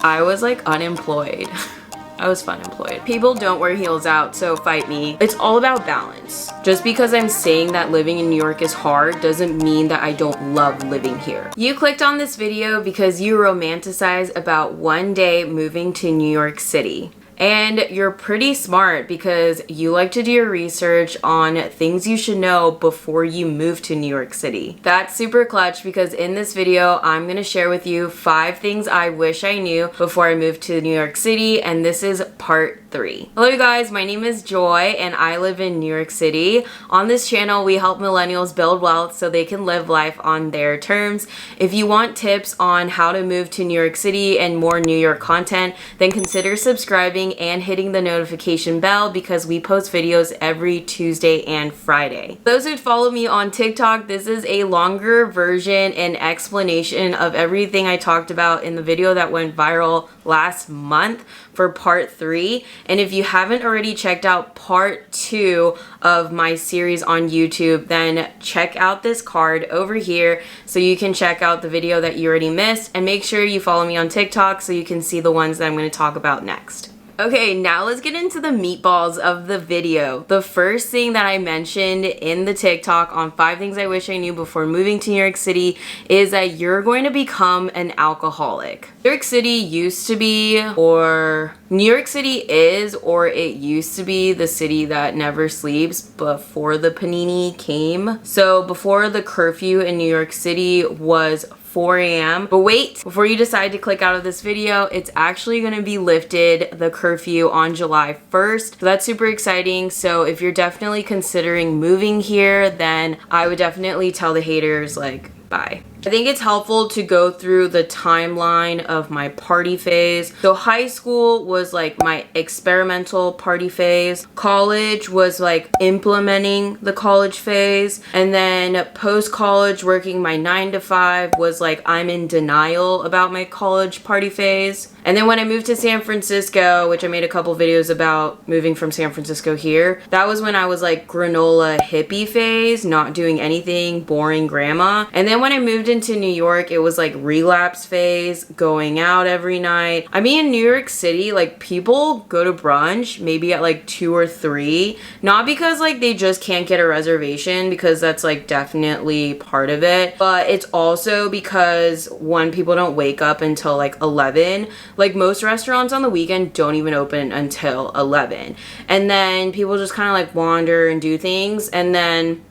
I was like unemployed. I was fun employed. People don't wear heels out, so fight me. It's all about balance. Just because I'm saying that living in New York is hard doesn't mean that I don't love living here. You clicked on this video because you romanticize about one day moving to New York City. And you're pretty smart because you like to do your research on things you should know before you move to New York City. That's super clutch because in this video, I'm gonna share with you 5 things I wish I knew before I moved to New York City, and this is part 3. Hello you guys, my name is Joy and I live in New York City. On this channel, we help millennials build wealth so they can live life on their terms. If you want tips on how to move to New York City and more New York content, then consider subscribing and hitting the notification bell because we post videos every Tuesday and Friday. Those who follow me on TikTok, this is a longer version and explanation of everything I talked about in the video that went viral last month for part 3. And if you haven't already checked out part 2 of my series on YouTube, then check out this card over here so you can check out the video that you already missed, and make sure you follow me on TikTok so you can see the ones that I'm going to talk about next. Okay, now let's get into the meatballs of the video. The first thing that I mentioned in the TikTok on 5 things I wish I knew before moving to New York City is that you're going to become an alcoholic. New York City used to be, or New York City is, or it used to be the city that never sleeps before the panini came. So before the curfew in New York City was 4 a.m. But wait, before you decide to click out of this video, it's actually going to be lifted, the curfew, on July 1st. So that's super exciting. So if you're definitely considering moving here, then I would definitely tell the haters, like, bye. I think it's helpful to go through the timeline of my party phase. So high school was like my experimental party phase. College was like implementing the college phase. And then post-college, working my 9 to 5 was like I'm in denial about my college party phase. And then when I moved to San Francisco, which I made a couple videos about moving from San Francisco here, that was when I was like granola hippie phase, not doing anything, boring grandma. And then when I moved into New York, it was like relapse phase, going out every night. I mean, in New York City, like people go to brunch maybe at like 2 or 3, not because like they just can't get a reservation, because that's like definitely part of it, but it's also because one, people don't wake up until like 11. Like most restaurants on the weekend don't even open until 11. And then people just kind of like wander and do things, and then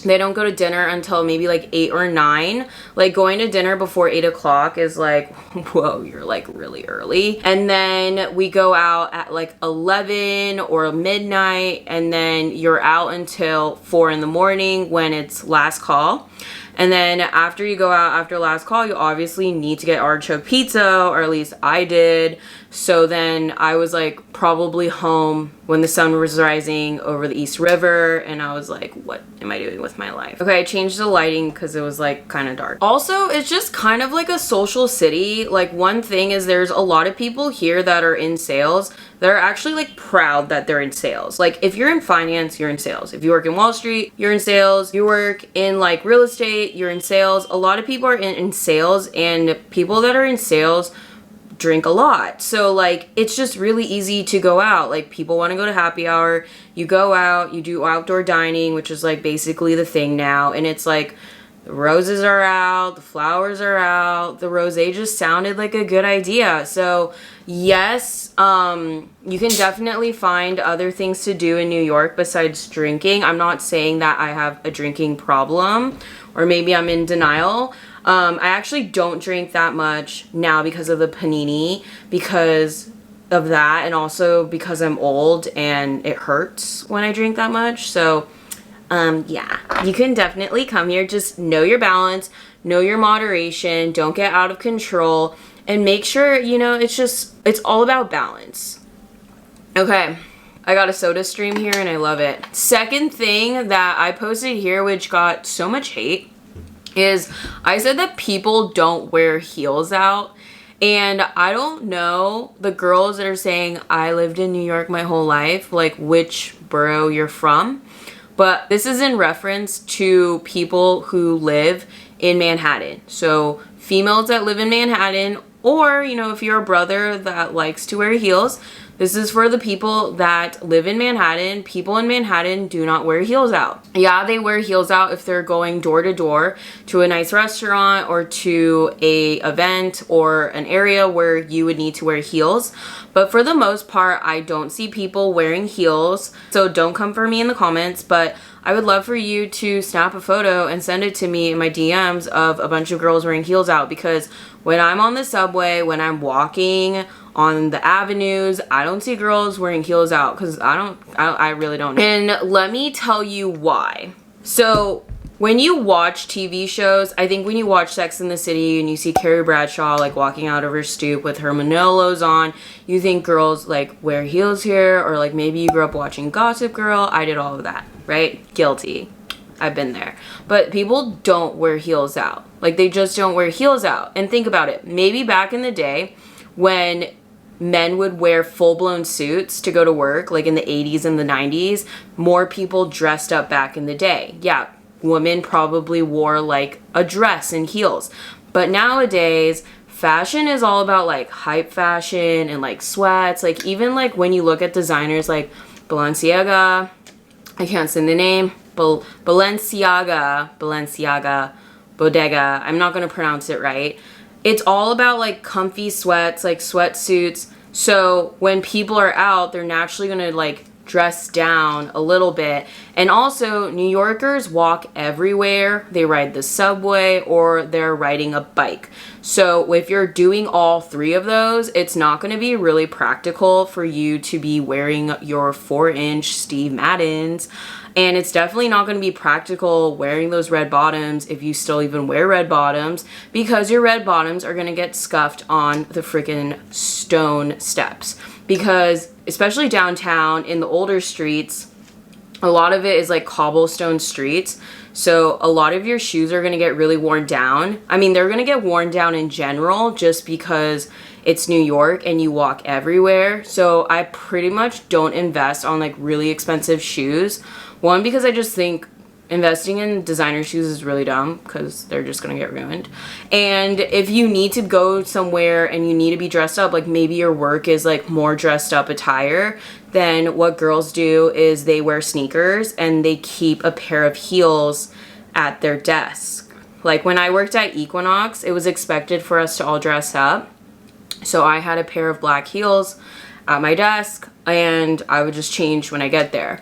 they don't go to dinner until maybe like 8 or 9. Like going to dinner before 8 o'clock is like, whoa, you're like really early. And then we go out at like 11 or midnight, and then you're out until 4 in the morning when it's last call. And then after you go out after last call, you obviously need to get artichoke pizza, or at least I did. So then I was like probably home when the sun was rising over the East River, and I was like, what am I doing with my life? Okay, I changed the lighting because it was like kind of dark. Also, it's just kind of like a social city. Like one thing is there's a lot of people here that are in sales. They're actually like proud that they're in sales. Like if you're in finance, you're in sales. If you work in Wall Street, you're in sales. You work in like real estate, you're in sales. A lot of people are in sales, and people that are in sales drink a lot. So like it's just really easy to go out. Like people want to go to happy hour. You go out, you do outdoor dining, which is like basically the thing now. And it's like the roses are out, the flowers are out, the rosé just sounded like a good idea. So yes, you can definitely find other things to do in New York besides drinking. I'm not saying that I have a drinking problem, or maybe I'm in denial. I actually don't drink that much now because of the panini, because of that, and also because I'm old and it hurts when I drink that much. So yeah, you can definitely come here. Just know your balance, know your moderation, don't get out of control, and make sure, you know, it's all about balance. Okay, I got a soda stream here and I love it. Second thing that I posted here, which got so much hate, is I said that people don't wear heels out. And I don't know the girls that are saying I lived in New York my whole life, like which borough you're from. But this is in reference to people who live in Manhattan. So females that live in Manhattan, Or, you know, if you're a brother that likes to wear heels, this is for the people that live in Manhattan. People in Manhattan do not wear heels out. Yeah, they wear heels out if they're going door to door to a nice restaurant or to a event or an area where you would need to wear heels. But for the most part, I don't see people wearing heels. So don't come for me in the comments, but I would love for you to snap a photo and send it to me in my DMs of a bunch of girls wearing heels out, because when I'm on the subway, when I'm walking on the avenues, I don't see girls wearing heels out, because I really don't. And let me tell you why. So when you watch TV shows, I think when you watch Sex and the City and you see Carrie Bradshaw like walking out of her stoop with her Manolos on, you think girls like wear heels here, or like maybe you grew up watching Gossip Girl. I did all of that, right? Guilty. I've been there. But people don't wear heels out. Like, they just don't wear heels out. And think about it. Maybe back in the day when men would wear full-blown suits to go to work, like in the 80s and the 90s, more people dressed up back in the day. Yeah, women probably wore like a dress and heels. But nowadays, fashion is all about like hype fashion and like sweats. Like, even like when you look at designers like Balenciaga, I can't say the name, Balenciaga, Bodega, I'm not going to pronounce it right. It's all about like comfy sweats, like sweatsuits. So when people are out, they're naturally going to like dress down a little bit. And also, New Yorkers walk everywhere. They ride the subway or they're riding a bike. So if you're doing all three of those, it's not going to be really practical for you to be wearing your 4-inch Steve Maddens. And it's definitely not going to be practical wearing those red bottoms if you still even wear red bottoms, because your red bottoms are going to get scuffed on the freaking stone steps. Because especially downtown in the older streets, a lot of it is like cobblestone streets. So a lot of your shoes are going to get really worn down. I mean, they're going to get worn down in general just because it's New York and you walk everywhere. So I pretty much don't invest on like really expensive shoes. One, because I just think investing in designer shoes is really dumb, because they're just gonna get ruined. And if you need to go somewhere and you need to be dressed up, like maybe your work is like more dressed up attire, then what girls do is they wear sneakers and they keep a pair of heels at their desk. Like when I worked at Equinox, it was expected for us to all dress up. So I had a pair of black heels at my desk and I would just change when I get there.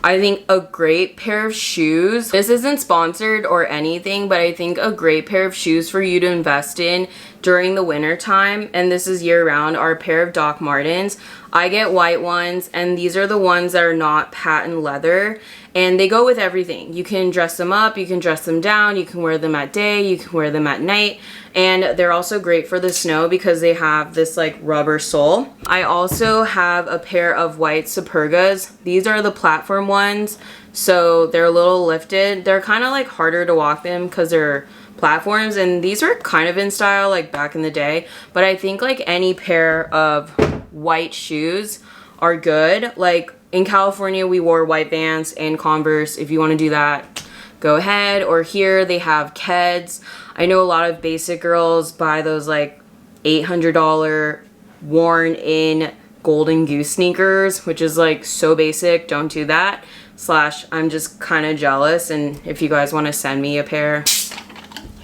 I think a great pair of shoes, this isn't sponsored or anything, but I think a great pair of shoes for you to invest in during the winter time, and this is year round, are a pair of Doc Martens. I get white ones, and these are the ones that are not patent leather, and they go with everything. You can dress them up, you can dress them down, you can wear them at day, you can wear them at night, and they're also great for the snow because they have this like rubber sole. I also have a pair of white Supergas. These are the platform ones, so they're a little lifted. They're kind of like harder to walk in because they're platforms, and these were kind of in style like back in the day, but I think like any pair of white shoes are good. Like in California we wore white Vans and Converse. If you want to do that, go ahead. Or here they have Keds. I know a lot of basic girls buy those like $800 worn in Golden Goose sneakers, which is like so basic. Don't do that. / I'm just kind of jealous, and if you guys want to send me a pair,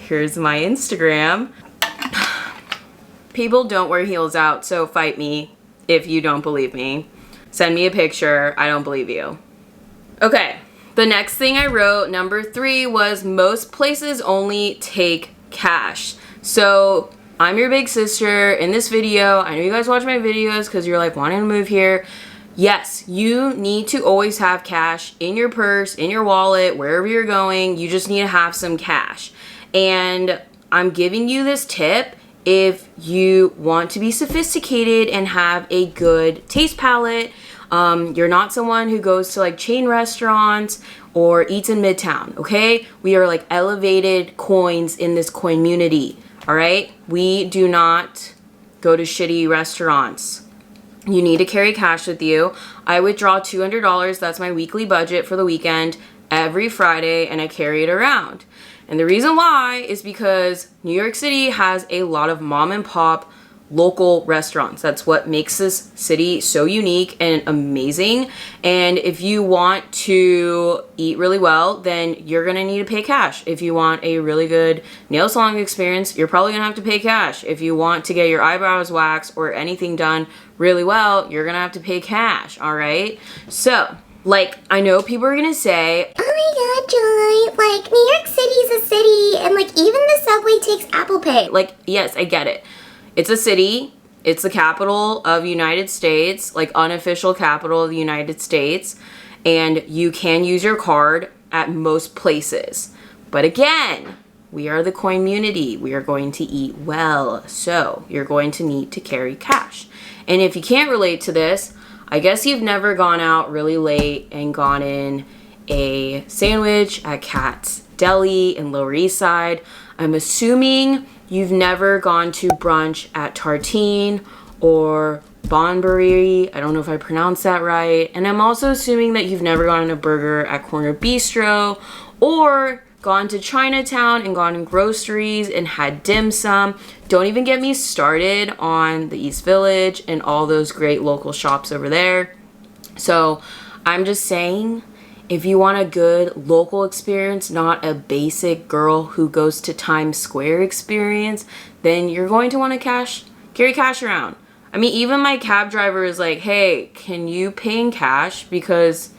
here's my Instagram. People don't wear heels out, so fight me if you don't believe me. Send me a picture. I don't believe you. Okay, the next thing I wrote, number 3, was most places only take cash. So I'm your big sister in this video. I know you guys watch my videos because you're like wanting to move here. Yes, you need to always have cash in your purse, in your wallet, wherever you're going. You just need to have some cash. And I'm giving you this tip if you want to be sophisticated and have a good taste palette. You're not someone who goes to like chain restaurants or eats in Midtown, okay? We are like elevated coins in this coinmunity, all right? We do not go to shitty restaurants. You need to carry cash with you. I withdraw $200. That's my weekly budget for the weekend every Friday, and I carry it around. And the reason why is because New York City has a lot of mom and pop local restaurants. That's what makes this city so unique and amazing. And if you want to eat really well, then you're gonna need to pay cash. If you want a really good nail salon experience, you're probably gonna have to pay cash. If you want to get your eyebrows waxed or anything done really well, you're gonna have to pay cash, all right? So, like, I know people are gonna say, oh my god, Joy, like, New York City's a city, and like, even the subway takes Apple Pay. like, yes, I get it. It's a city. It's the capital of United States, like unofficial capital of the United States. And you can use your card at most places. But again, we are the community. We are going to eat well. So you're going to need to carry cash. And if you can't relate to this, I guess you've never gone out really late and gone in a sandwich at Katz Deli in Lower East Side. I'm assuming you've never gone to brunch at Tartine or Bonbury. I don't know if I pronounced that right. And I'm also assuming that you've never gone to a burger at Corner Bistro or gone to Chinatown and gone in groceries and had dim sum. Don't even get me started on the East Village and all those great local shops over there. So I'm just saying, if you want a good local experience, not a basic girl who goes to Times Square experience, then you're going to want to carry cash around. I mean, even my cab driver is like, hey, can you pay in cash? Because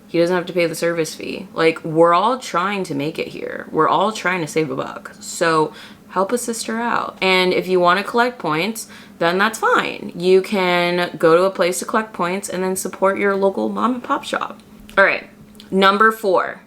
he doesn't have to pay the service fee. Like, we're all trying to make it here. We're all trying to save a buck. So help a sister out. And if you want to collect points, then that's fine. You can go to a place to collect points and then support your local mom and pop shop. All right. Number 4.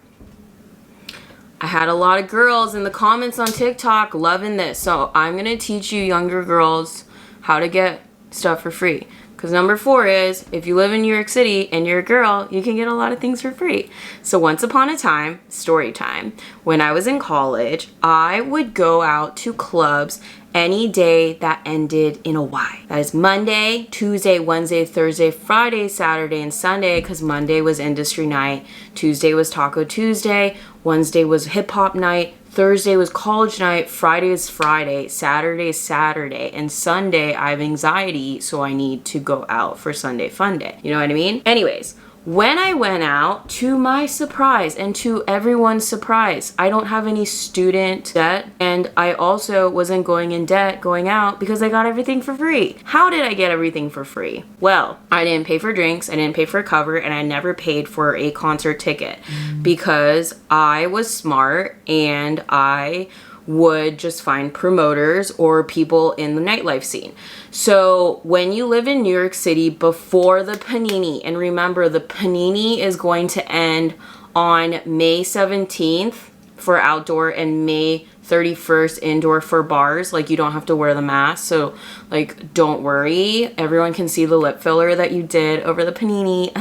I had a lot of girls in the comments on TikTok loving this. So I'm going to teach you younger girls how to get stuff for free. Because number 4 is, if you live in New York City and you're a girl, you can get a lot of things for free. So once upon a time, story time, when I was in college, I would go out to clubs any day that ended in a Y. That is Monday, Tuesday, Wednesday, Thursday, Friday, Saturday, and Sunday, because Monday was industry night, Tuesday was Taco Tuesday, Wednesday was hip hop night, Thursday was college night, Friday is Friday, Saturday is Saturday, and Sunday I have anxiety, so I need to go out for Sunday fun day. You know what I mean? Anyways, when I went out, to my surprise and to everyone's surprise, I don't have any student debt, and I also wasn't going in debt going out because I got everything for free. How did I get everything for free? Well, I didn't pay for drinks, I didn't pay for a cover, and I never paid for a concert ticket because I was smart and I would just find promoters or people in the nightlife scene. So when you live in New York City before the Panini, and remember the Panini is going to end on May 17th for outdoor and May 31st indoor for bars. Like, you don't have to wear the mask, so like, don't worry, everyone can see the lip filler that you did over the Panini.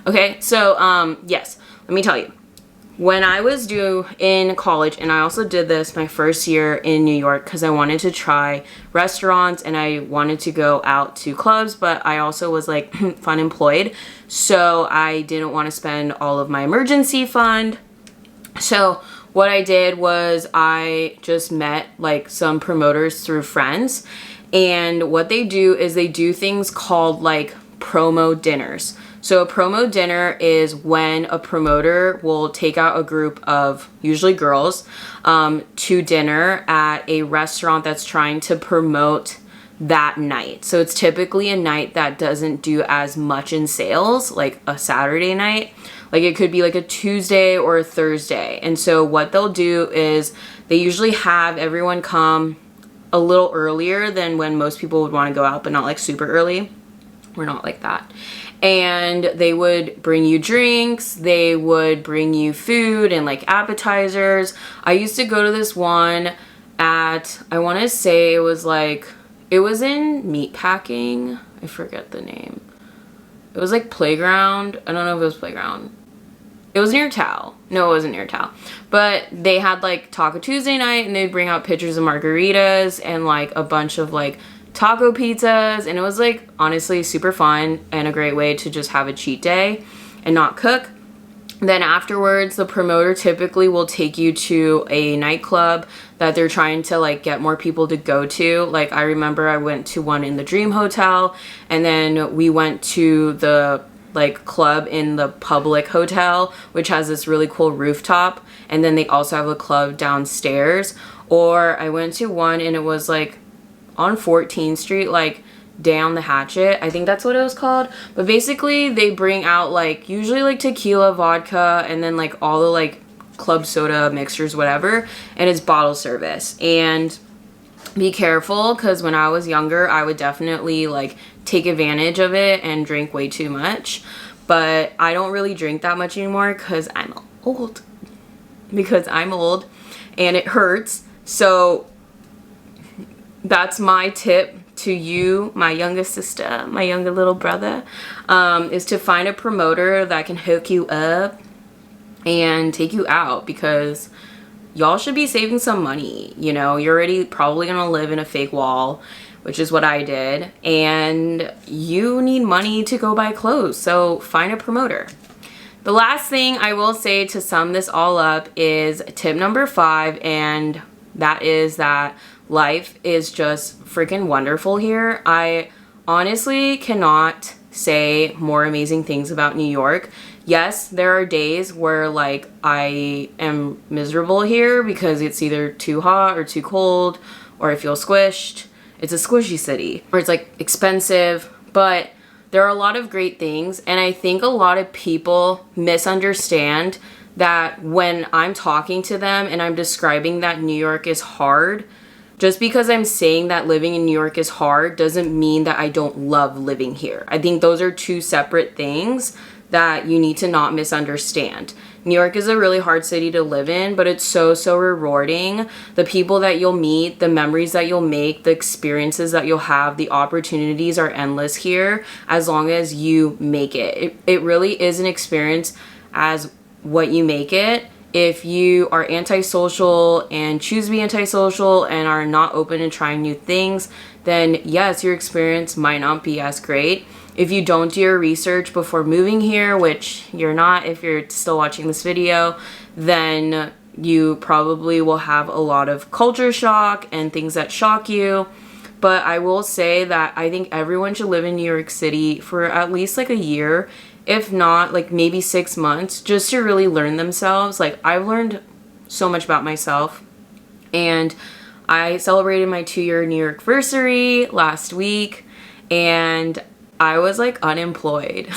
Okay, so yes, let me tell you. When I was in college, and I also did this my first year in New York because I wanted to try restaurants and I wanted to go out to clubs, but I also was like fun employed, so I didn't want to spend all of my emergency fund. So what I did was I just met like some promoters through friends, and what they do is they do things called like promo dinners. So a promo dinner is when a promoter will take out a group of, usually girls, to dinner at a restaurant that's trying to promote that night. So it's typically a night that doesn't do as much in sales, like a Saturday night. Like, it could be like a Tuesday or a Thursday. And so what they'll do is they usually have everyone come a little earlier than when most people would want to go out, but not like super early. We're not like that. And they would bring you drinks, they would bring you food and like appetizers. I used to go to this one at, I want to say it was in Meatpacking. I forget the name. It was like Playground. I don't know if it was Playground. It was near Tao. No, it wasn't near Tao. But they had like Taco Tuesday night, and they'd bring out pictures of margaritas and like a bunch of like taco pizzas, and it was like honestly super fun and a great way to just have a cheat day and not cook. Then afterwards, the promoter typically will take you to a nightclub that they're trying to like get more people to go to. Like I remember I went to one in the Dream Hotel, and then we went to the like club in the public hotel, which has this really cool rooftop, and then they also have a club downstairs. Or I went to one and it was like on 14th Street, like down the hatchet, I think that's what it was called. But basically they bring out like usually like tequila, vodka, and then like all the like club soda mixtures, whatever, and it's bottle service. And be careful, because when I was younger I would definitely like take advantage of it and drink way too much. But I don't really drink that much anymore because I'm old. And it hurts. So that's my tip to you, my younger sister, my younger little brother, is to find a promoter that can hook you up and take you out, because y'all should be saving some money. You know, you're already probably gonna live in a fake wall, which is what I did, and you need money to go buy clothes, so find a promoter. The last thing I will say to sum this all up is tip number 5, and that is that life is just freaking wonderful here. I honestly cannot say more amazing things about New York. Yes, there are days where like I am miserable here because it's either too hot or too cold, or I feel squished. It's a squishy city, or it's like expensive, but there are a lot of great things. And I think a lot of people misunderstand that when I'm talking to them and I'm describing that New York is hard, just because I'm saying that living in New York is hard doesn't mean that I don't love living here. I think those are two separate things that you need to not misunderstand. New York is a really hard city to live in, but it's so rewarding. The people that you'll meet, the memories that you'll make, the experiences that you'll have, the opportunities are endless here as long as you make it. It really is an experience as what you make it. If you are antisocial and choose to be antisocial and are not open to trying new things, then yes, your experience might not be as great. If you don't do your research before moving here, which you're not if you're still watching this video, then you probably will have a lot of culture shock and things that shock you. But I will say that I think everyone should live in New York City for at least like a year, if not like maybe 6 months, just to really learn themselves. Like I've learned so much about myself, and I celebrated my 2-year New York anniversary last week, and I was like unemployed.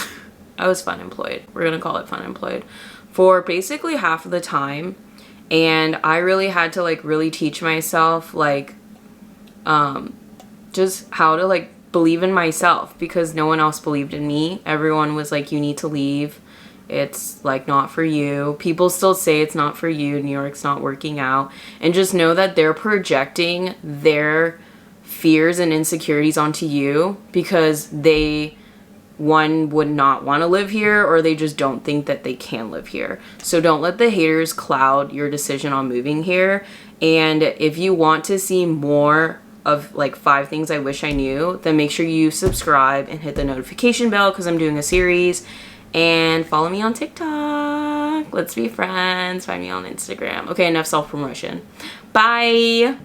I was funemployed. We're gonna call it funemployed for basically half of the time. And I really had to like really teach myself like just how to like believe in myself, because no one else believed in me. Everyone was like, you need to leave. It's like not for you. People still say it's not for you. New York's not working out. And just know that they're projecting their fears and insecurities onto you because they, one, would not want to live here, or they just don't think that they can live here. So don't let the haters cloud your decision on moving here. And if you want to see more of like 5 things I wish I knew, then make sure you subscribe and hit the notification bell, because I'm doing a series. And follow me on TikTok. Let's be friends. Find me on Instagram. Okay, enough self-promotion. Bye.